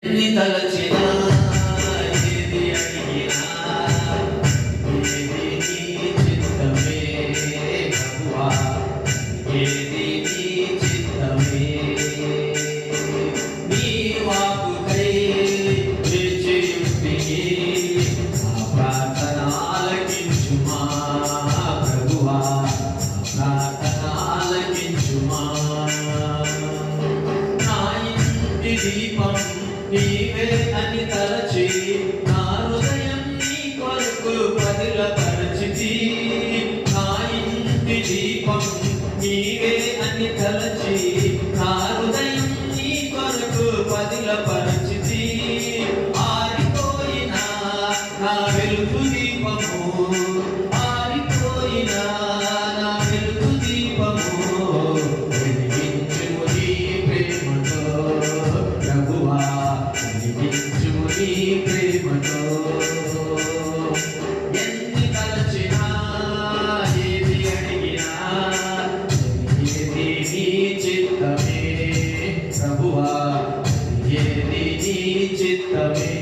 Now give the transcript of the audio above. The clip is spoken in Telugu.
ఎన్ని తలచినా ఏది అడిగినా ఏది నీ చిత్తమే ప్రభువా, ఏది నీ చిత్తమే. నీ వాక్కుకై వేచియుంటిని, నా ప్రార్థన ఆలకించుమా ప్రభువా, నా ప్రార్థన ఆలకించుమా. నా ఇంటి దీపం నీవే అని తలచి, నా హృదయం నీ కొరకు పదిలపరచితి. నా ఇంటి దీపం నీవే అని తలచి, నా హృదయం నీ కొరకు పదిలపరచితి. ఆరిపోయిన నా వెలుగు దీపము, ఆరిపోయిన నా వెలుగు దీపము, వెలిగించుము నీ ప్రేమతో ప్రభువా, వెలిగించుము నీ ప్రేమతో. ఎన్ని తలచినా ఏది అడిగినా ఏది నీ చిత్తమే ప్రభువా, ఏది నీ చిత్తమే.